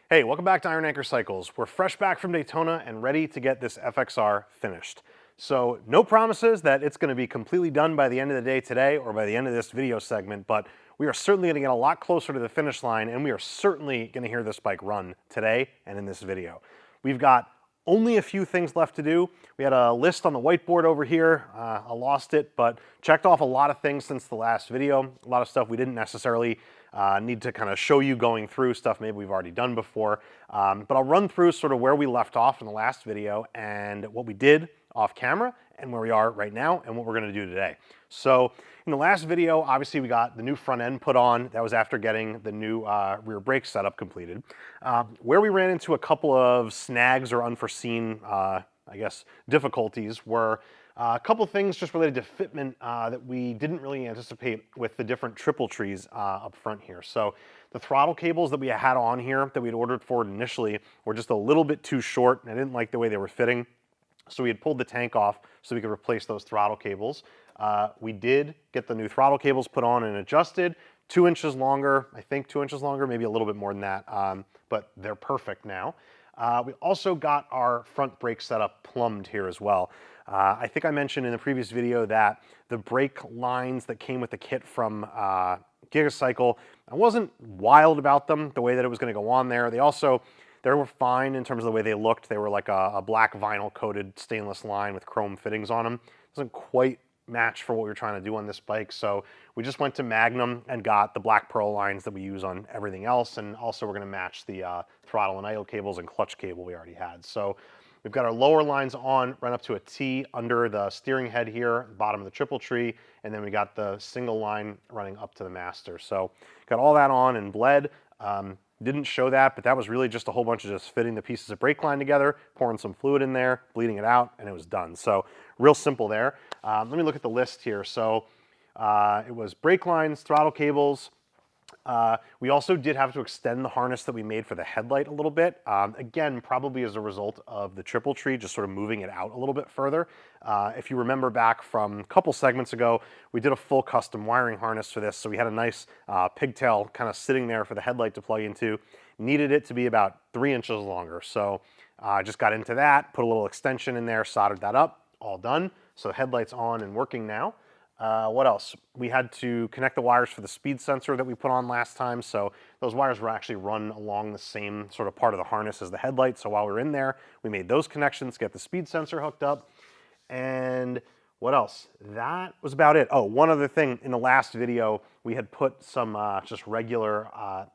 Hey, welcome back to Iron Anchor Cycles. We're fresh back from Daytona and ready to get this FXR finished. So no promises that it's going to be completely done by the end of the day today or by the end of this video segment, but we are certainly going to get a lot closer to the finish line, and we are certainly going to hear this bike run today and in this video. We've got only a few things left to do. We had a list on the whiteboard over here. I lost it, but checked off a lot of things since the last video. A lot of stuff we didn't necessarily need to kind of show you going through, stuff maybe we've already done before. But I'll run through sort of where we left off in the last video and what we did off camera and where we are right now and what we're going to do today. So in the last video, obviously we got the new front end put on. That was after getting the new rear brake setup completed. Where we ran into a couple of snags or unforeseen, I guess, difficulties were a couple of things just related to fitment that we didn't really anticipate with the different triple trees up front here. So the throttle cables that we had on here that we had ordered for initially were just a little bit too short, and I didn't like the way they were fitting. So we had pulled the tank off so we could replace those throttle cables. We did get the new throttle cables put on and adjusted, 2 inches longer, I think 2 inches longer, maybe a little bit more than that, but they're perfect now. We also got our front brake setup plumbed here as well. I think I mentioned in the previous video that the brake lines that came with the kit from Gigacycle, I wasn't wild about them, the way that it was going to go on there. They were fine in terms of the way they looked. They were like a black vinyl coated stainless line with chrome fittings on them. Doesn't quite match for what we were trying to do on this bike, so we just went to Magnum and got the black pearl lines that we use on everything else, and also we're going to match the throttle and idle cables and clutch cable we already had. So we've got our lower lines on, run up to a T under the steering head here, bottom of the triple tree, and then we got the single line running up to the master. So got all that on and bled. Didn't show that, but that was really just a whole bunch of just fitting the pieces of brake line together, pouring some fluid in there, bleeding it out, and it was done. So real simple there. Let me look at the list here. So it was brake lines, throttle cables. We also did have to extend the harness that we made for the headlight a little bit. Again, probably as a result of the triple tree, just sort of moving it out a little bit further. If you remember back from a couple segments ago, we did a full custom wiring harness for this. So we had a nice pigtail kind of sitting there for the headlight to plug into. Needed it to be about 3 inches longer. So I just got into that, put a little extension in there, soldered that up, all done. So the headlight's on and working now. What else? We had to connect the wires for the speed sensor that we put on last time. So those wires were actually run along the same sort of part of the harness as the headlight. So while we were in there, we made those connections, get the speed sensor hooked up. And what else? That was about it. Oh, one other thing. In the last video, we had put some just regular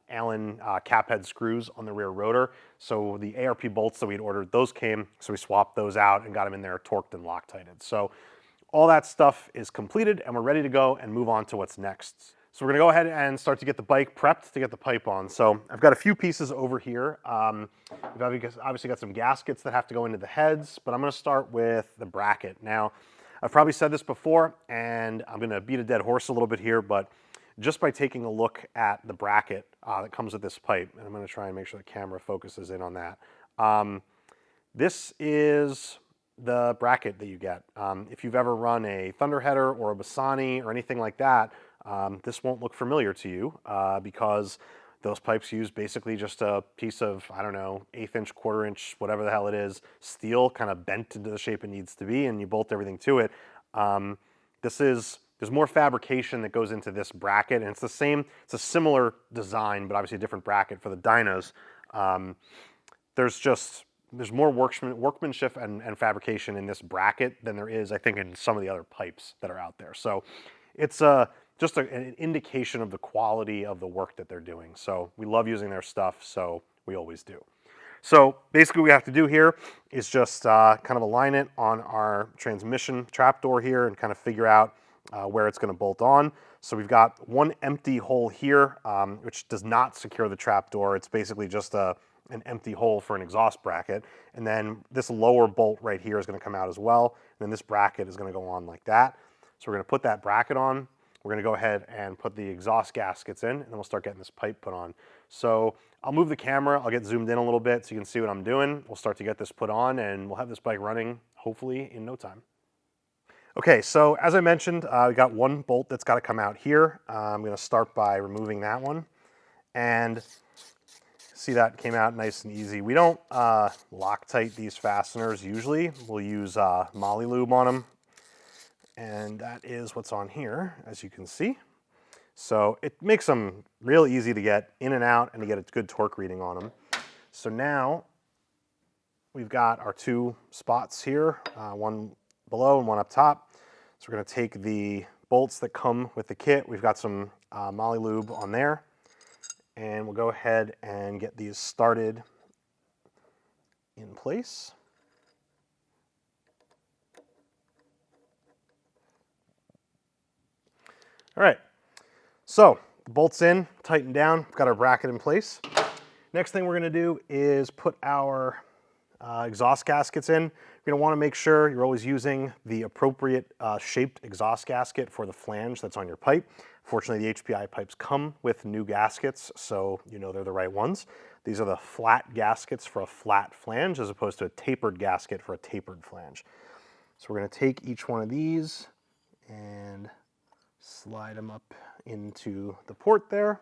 Allen cap head screws on the rear rotor. So the ARP bolts that we'd ordered, those came. So we swapped those out and got them in there torqued and Loctited. So all that stuff is completed and we're ready to go and move on to what's next. So we're gonna go ahead and start to get the bike prepped to get the pipe on. So I've got a few pieces over here. We've obviously got some gaskets that have to go into the heads, but I'm gonna start with the bracket. Now, I've probably said this before and I'm gonna beat a dead horse a little bit here, but just by taking a look at the bracket that comes with this pipe, and I'm gonna try and make sure the camera focuses in on that. This is the bracket that you get. If you've ever run a Thunderheader or a Bassani or anything like that, this won't look familiar to you because those pipes use basically just a piece of, I don't know, 1/8 inch, 1/4 inch, whatever the hell it is, steel kind of bent into the shape it needs to be, and you bolt everything to it. There's more fabrication that goes into this bracket, and it's a similar design, but obviously a different bracket for the dynos. There's more workmanship and fabrication in this bracket than there is, I think, in some of the other pipes that are out there. So it's just an indication of the quality of the work that they're doing. So we love using their stuff, so we always do. So basically what we have to do here is just kind of align it on our transmission trapdoor here and kind of figure out where it's going to bolt on. So we've got one empty hole here, which does not secure the trapdoor. It's basically just an empty hole for an exhaust bracket. And then this lower bolt right here is going to come out as well. And then this bracket is going to go on like that. So we're going to put that bracket on. We're going to go ahead and put the exhaust gaskets in, and then we'll start getting this pipe put on. So I'll move the camera. I'll get zoomed in a little bit so you can see what I'm doing. We'll start to get this put on, and we'll have this bike running, hopefully, in no time. Okay, so as I mentioned, we got one bolt that's got to come out here. I'm going to start by removing that one. And See, that came out nice and easy. We don't Loctite these fasteners usually. We'll use Moly Lube on them. And that is what's on here, as you can see. So it makes them real easy to get in and out and to get a good torque reading on them. So now we've got our two spots here, one below and one up top. So we're going to take the bolts that come with the kit. We've got some Moly Lube on there. And we'll go ahead and get these started in place. All right, so the bolt's in, tightened down, we've got our bracket in place. Next thing we're gonna do is put our exhaust gaskets in. You're gonna wanna make sure you're always using the appropriate shaped exhaust gasket for the flange that's on your pipe. Fortunately, the HPI pipes come with new gaskets, so you know they're the right ones. These are the flat gaskets for a flat flange as opposed to a tapered gasket for a tapered flange. So we're gonna take each one of these and slide them up into the port there.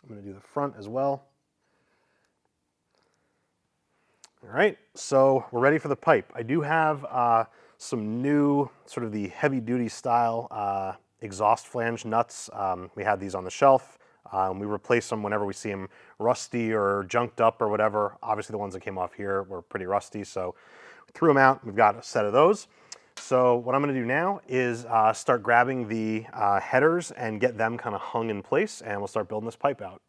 I'm going to do the front as well. All right, so we're ready for the pipe. I do have some new, sort of the heavy-duty style exhaust flange nuts. We had these on the shelf. We replace them whenever we see them rusty or junked up or whatever. Obviously, the ones that came off here were pretty rusty, so we threw them out. We've got a set of those. So what I'm going to do now is start grabbing the headers and get them kind of hung in place, and we'll start building this pipe out.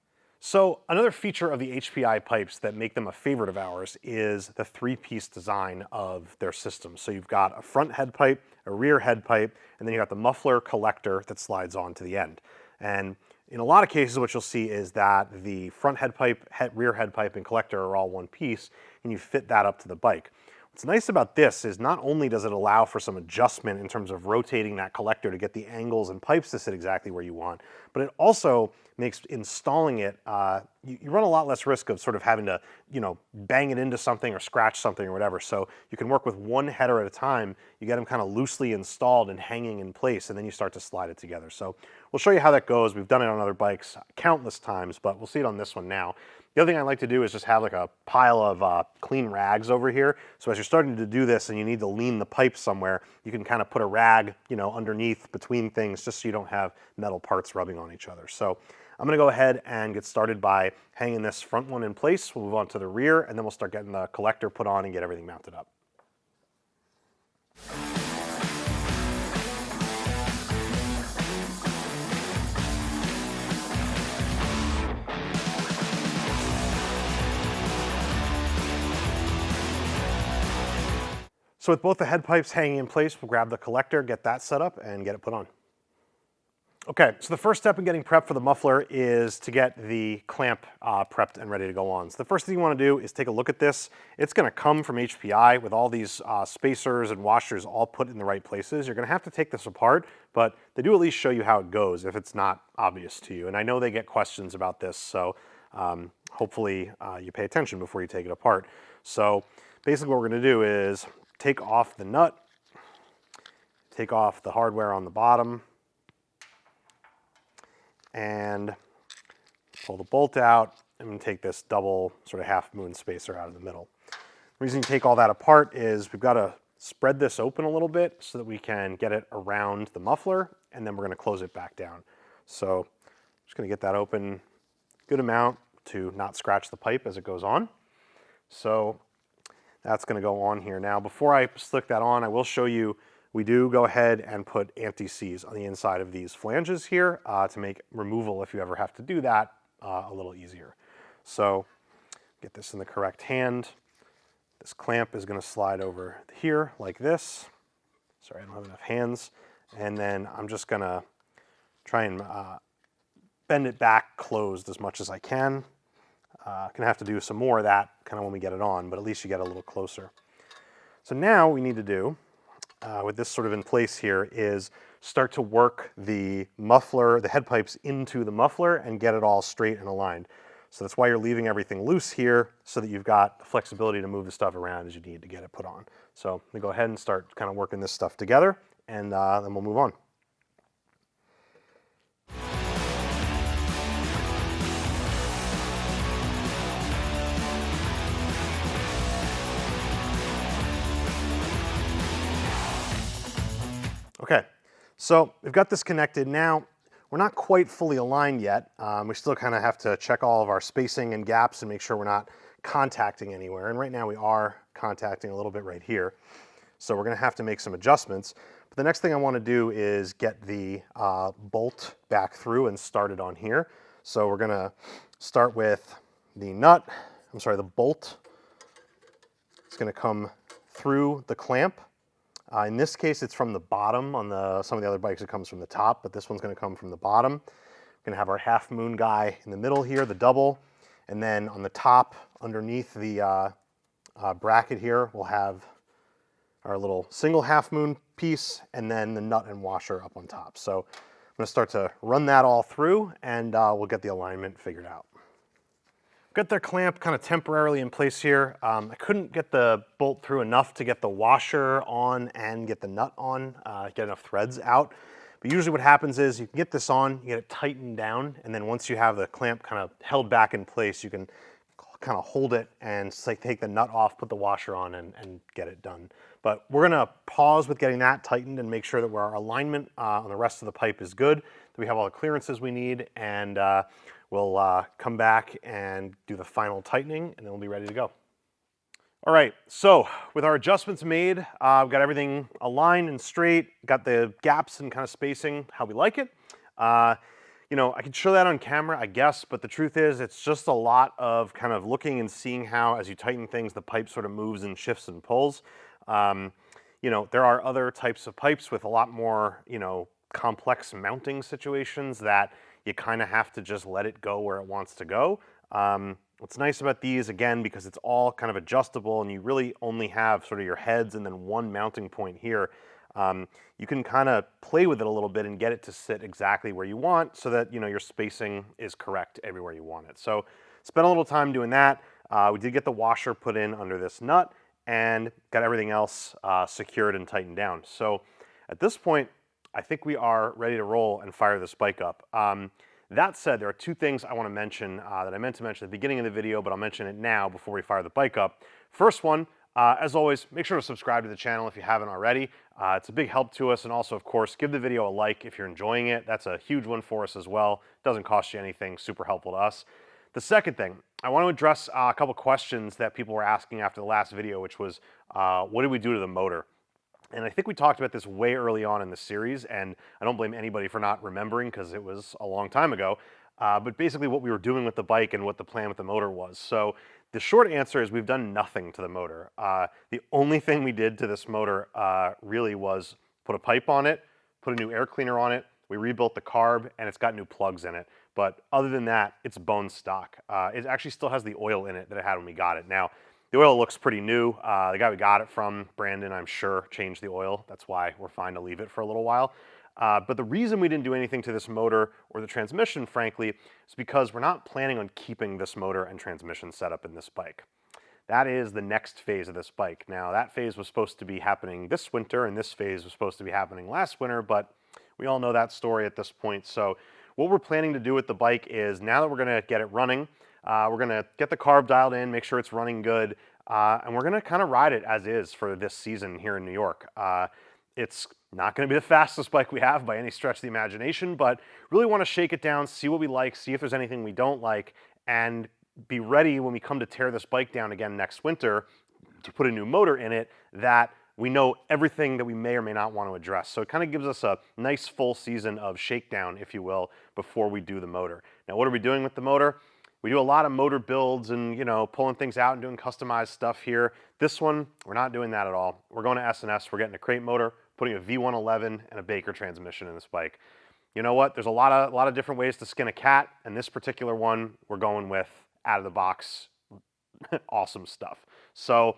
So another feature of the HPI pipes that make them a favorite of ours is the three-piece design of their system. So you've got a front head pipe, a rear head pipe, and then you've got the muffler collector that slides on to the end. And in a lot of cases, what you'll see is that the front head pipe, rear head pipe, and collector are all one piece, and you fit that up to the bike. What's nice about this is not only does it allow for some adjustment in terms of rotating that collector to get the angles and pipes to sit exactly where you want, but it also makes installing it, you run a lot less risk of sort of having to, bang it into something or scratch something or whatever. So you can work with one header at a time. You get them kind of loosely installed and hanging in place, and then you start to slide it together. So we'll show you how that goes. We've done it on other bikes countless times, but we'll see it on this one now. The other thing I like to do is just have like a pile of clean rags over here. So as you're starting to do this and you need to lean the pipe somewhere, you can kind of put a rag, underneath between things just so you don't have metal parts rubbing on each other. So I'm going to go ahead and get started by hanging this front one in place. We'll move on to the rear, and then we'll start getting the collector put on and get everything mounted up. So with both the head pipes hanging in place, we'll grab the collector, get that set up, and get it put on. Okay, so the first step in getting prepped for the muffler is to get the clamp prepped and ready to go on. So the first thing you want to do is take a look at this. It's going to come from HPI with all these spacers and washers all put in the right places. You're going to have to take this apart, but they do at least show you how it goes if it's not obvious to you. And I know they get questions about this, so hopefully you pay attention before you take it apart. So basically what we're going to do is take off the nut, take off the hardware on the bottom, and pull the bolt out and take this double sort of half moon spacer out of the middle. The reason you take all that apart is we've got to spread this open a little bit so that we can get it around the muffler, and then we're going to close it back down. So I'm just going to get that open a good amount to not scratch the pipe as it goes on. So that's going to go on here. Now before I slick that on, I will show you we do go ahead and put anti-seize on the inside of these flanges here to make removal, if you ever have to do that, a little easier. So get this in the correct hand. This clamp is going to slide over here like this. Sorry, I don't have enough hands. And then I'm just going to try and bend it back closed as much as I can. Gonna have to do some more of that kind of when we get it on, but at least you get a little closer. So now what we need to do with this sort of in place here is start to work the muffler, the head pipes into the muffler and get it all straight and aligned. So that's why you're leaving everything loose here so that you've got the flexibility to move the stuff around as you need to get it put on. So we go ahead and start kind of working this stuff together, and then we'll move on. Okay, so we've got this connected now. We're not quite fully aligned yet. We still kind of have to check all of our spacing and gaps and make sure we're not contacting anywhere. And right now we are contacting a little bit right here. So we're gonna have to make some adjustments. But the next thing I wanna do is get the bolt back through and start it on here. So we're gonna start with the the bolt. It's gonna come through the clamp. In this case, it's from the bottom. On some of the other bikes, it comes from the top, but this one's gonna come from the bottom. We're gonna have our half moon guy in the middle here, the double, and then on the top, underneath the bracket here, we'll have our little single half moon piece, and then the nut and washer up on top. So I'm gonna start to run that all through, and we'll get the alignment figured out. Got the clamp kind of temporarily in place here. I couldn't get the bolt through enough to get the washer on and get the nut on, get enough threads out. But usually what happens is you can get this on, you get it tightened down, and then once you have the clamp kind of held back in place, you can kind of hold it and take the nut off, put the washer on, and get it done. But we're gonna pause with getting that tightened and make sure that our alignment on the rest of the pipe is good, that we have all the clearances we need, and we'll come back and do the final tightening, and then we'll be ready to go. All right, so with our adjustments made, we've got everything aligned and straight, got the gaps and kind of spacing how we like it. You know, I can show that on camera, I guess, but the truth is it's just a lot of kind of looking and seeing how, as you tighten things, the pipe sort of moves and shifts and pulls. You know, there are other types of pipes with a lot more, you know, complex mounting situations that you kind of have to just let it go where it wants to go. What's nice about these, again, because it's all kind of adjustable and you really only have sort of your heads and then one mounting point here, you can kind of play with it a little bit and get it to sit exactly where you want so that, you know, your spacing is correct everywhere you want it. So spent a little time doing that. We did get the washer put in under this nut and got everything else secured and tightened down. So at this point, I think we are ready to roll and fire this bike up. That said, there are two things I want to mention that I meant to mention at the beginning of the video, but I'll mention it now before we fire the bike up. First one, as always, make sure to subscribe to the channel if you haven't already. It's a big help to us, and also, of course, give the video a like if you're enjoying it. That's a huge one for us as well. Doesn't cost you anything, super helpful to us. The second thing, I want to address a couple questions that people were asking after the last video, which was, what did we do to the motor? And I think we talked about this way early on in the series, and I don't blame anybody for not remembering because it was a long time ago. But basically what we were doing with the bike and what the plan with the motor was. So the short answer is we've done nothing to the motor. The only thing we did to this motor really was put a pipe on it, put a new air cleaner on it, we rebuilt the carb, and it's got new plugs in it. But other than that, it's bone stock. It actually still has the oil in it that it had when we got it. Now, the oil looks pretty new. The guy we got it from, Brandon, I'm sure, changed the oil. That's why we're fine to leave it for a little while. But the reason we didn't do anything to this motor or the transmission, frankly, is because we're not planning on keeping this motor and transmission setup in this bike. That is the next phase of this bike. Now, that phase was supposed to be happening this winter, and this phase was supposed to be happening last winter, but we all know that story at this point. So what we're planning to do with the bike is, now that we're gonna get it running, we're gonna get the carb dialed in, make sure it's running good, and we're gonna kind of ride it as is for this season here in New York. It's not gonna be the fastest bike we have by any stretch of the imagination, but really wanna shake it down, see what we like, see if there's anything we don't like, and be ready when we come to tear this bike down again next winter to put a new motor in it, that we know everything that we may or may not want to address. So it kind of gives us a nice full season of shakedown, if you will, before we do the motor. Now, what are we doing with the motor? We do a lot of motor builds and, you know, pulling things out and doing customized stuff here. This one, we're not doing that at all. We're going to S&S, we're getting a crate motor, putting a V111 and a Baker transmission in this bike. You know what? There's a lot of different ways to skin a cat, and this particular one, we're going with out of the box, awesome stuff. So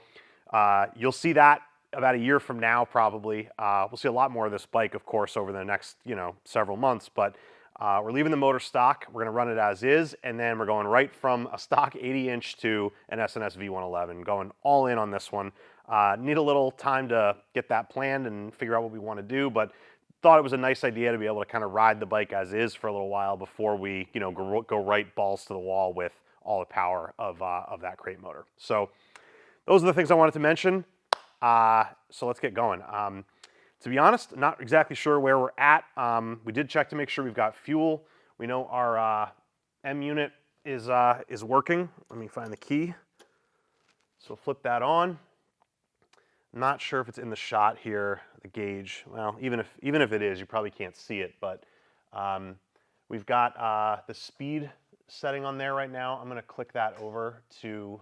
you'll see that about a year from now, probably. We'll see a lot more of this bike, of course, over the next, you know, several months, but we're leaving the motor stock. We're gonna run it as is, and then we're going right from a stock 80-inch to an S&S V111, going all in on this one. Need a little time to get that planned and figure out what we want to do, but thought it was a nice idea to be able to kind of ride the bike as is for a little while before we, you know, go right balls to the wall with all the power of that crate motor. So those are the things I wanted to mention. So let's get going. To be honest, not exactly sure where we're at. We did check to make sure we've got fuel. We know our M unit is working. Let me find the key. So flip that on. Not sure if it's in the shot here, the gauge. Well, even if it is, you probably can't see it, but we've got the speed setting on there right now. I'm going to click that over to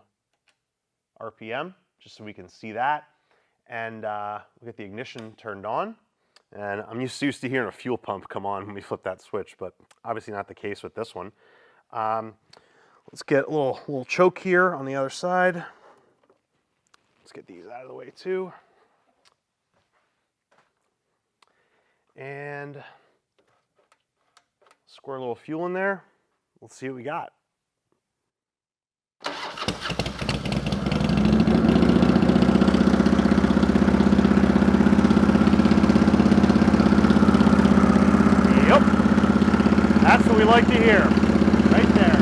RPM just so we can see that. And we'll get the ignition turned on. And I'm used to hearing a fuel pump come on when we flip that switch, but obviously not the case with this one. Let's get a little choke here on the other side. Let's get these out of the way too. And squirt a little fuel in there. Let's see what we got. Yep, that's what we like to hear, right there.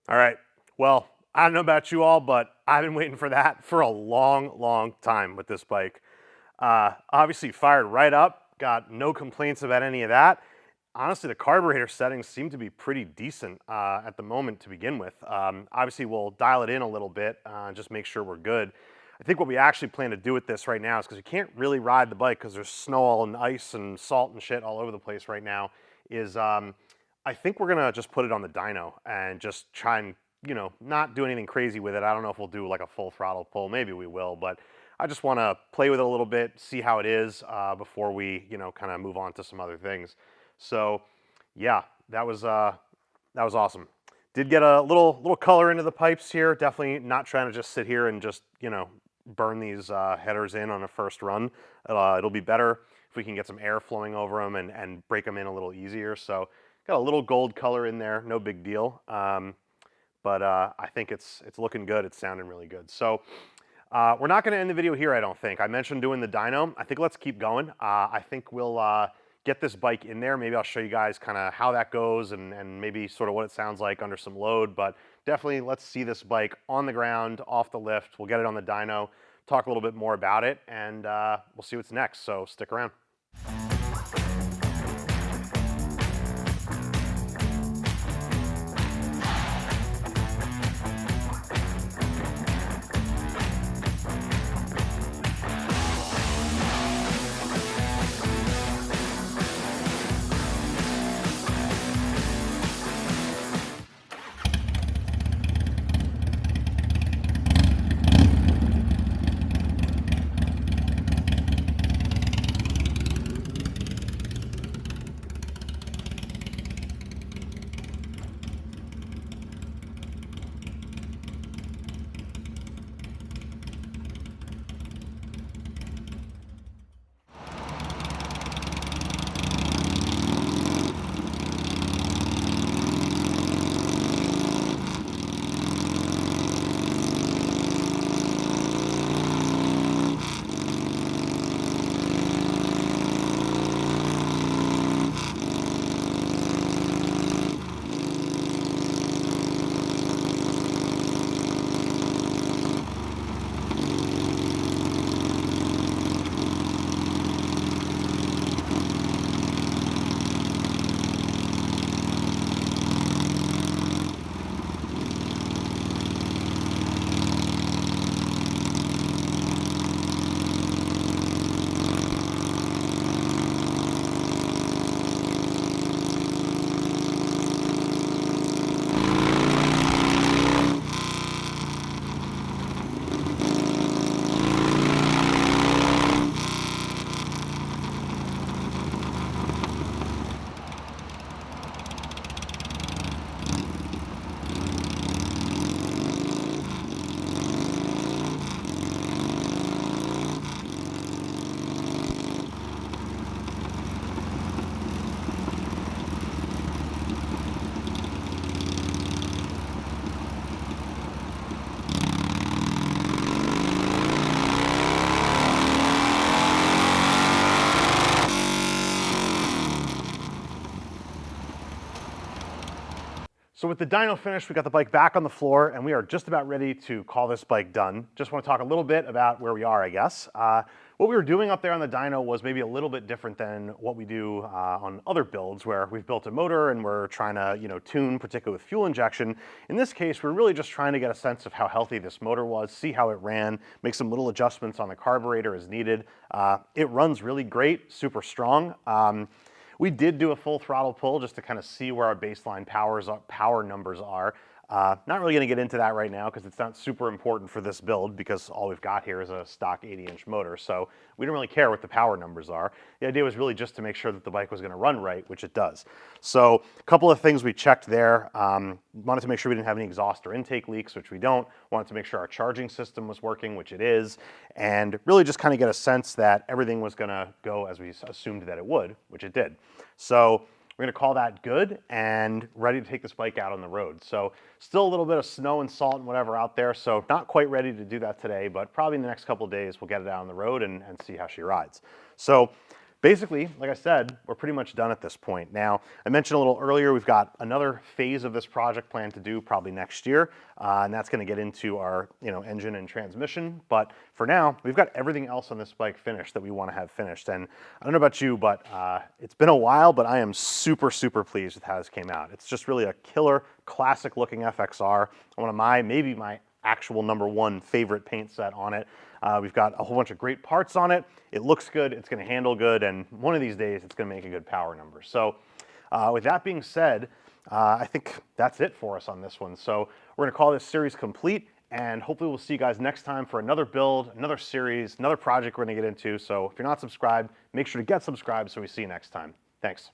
All right, well, I don't know about you all, but I've been waiting for that for a long, long time with this bike. Obviously fired right up, got no complaints about any of that. Honestly, the carburetor settings seem to be pretty decent at the moment to begin with. Obviously, we'll dial it in a little bit, just make sure we're good. I think what we actually plan to do with this right now is, because you can't really ride the bike because there's snow and ice and salt and shit all over the place right now, is I think we're gonna just put it on the dyno and just try and, you know, not do anything crazy with it. I don't know if we'll do like a full throttle pull, maybe we will, but I just wanna play with it a little bit, see how it is before we, you know, kind of move on to some other things. So yeah, that was awesome. Did get a little color into the pipes here. Definitely not trying to just sit here and just, you know, burn these headers in on a first run. It'll be better if we can get some air flowing over them and break them in a little easier. So got a little gold color in there, no big deal. But I think it's looking good. It's sounding really good. So we're not going to end the video here, I don't think. I mentioned doing the dyno. I think let's keep going. I think we'll get this bike in there. Maybe I'll show you guys kind of how that goes and maybe sort of what it sounds like under some load. But definitely let's see this bike on the ground, off the lift. We'll get it on the dyno, talk a little bit more about it, and we'll see what's next. So stick around. So with the dyno finished, we got the bike back on the floor and we are just about ready to call this bike done. Just want to talk a little bit about where we are, I guess. What we were doing up there on the dyno was maybe a little bit different than what we do on other builds where we've built a motor and we're trying to, tune, particularly with fuel injection. In this case, we're really just trying to get a sense of how healthy this motor was, see how it ran, make some little adjustments on the carburetor as needed. It runs really great, super strong. We did do a full throttle pull just to kind of see where our baseline power numbers are. Not really going to get into that right now because it's not super important for this build because all we've got here is a stock 80-inch motor, so we don't really care what the power numbers are. The idea was really just to make sure that the bike was going to run right, which it does. So a couple of things we checked there. Wanted to make sure we didn't have any exhaust or intake leaks, which we don't. Wanted to make sure our charging system was working, which it is, and really just kind of get a sense that everything was going to go as we assumed that it would, which it did. So we're going to call that good and ready to take this bike out on the road. So still a little bit of snow and salt and whatever out there, so not quite ready to do that today, but probably in the next couple of days we'll get it out on the road and see how she rides. So basically, like I said, we're pretty much done at this point. Now, I mentioned a little earlier, we've got another phase of this project planned to do probably next year, and that's going to get into our engine and transmission. But for now, we've got everything else on this bike finished that we want to have finished. And I don't know about you, but it's been a while, but I am super, super pleased with how this came out. It's just really a killer, classic-looking FXR. One of maybe my actual #1 favorite paint set on it. We've got a whole bunch of great parts on it. It looks good, it's going to handle good, and one of these days it's going to make a good power number. So with that being said, I think that's it for us on this one. So we're going to call this series complete, and hopefully we'll see you guys next time for another build, another series, another project we're going to get into. So if you're not subscribed, make sure to get subscribed so we see you next time. Thanks.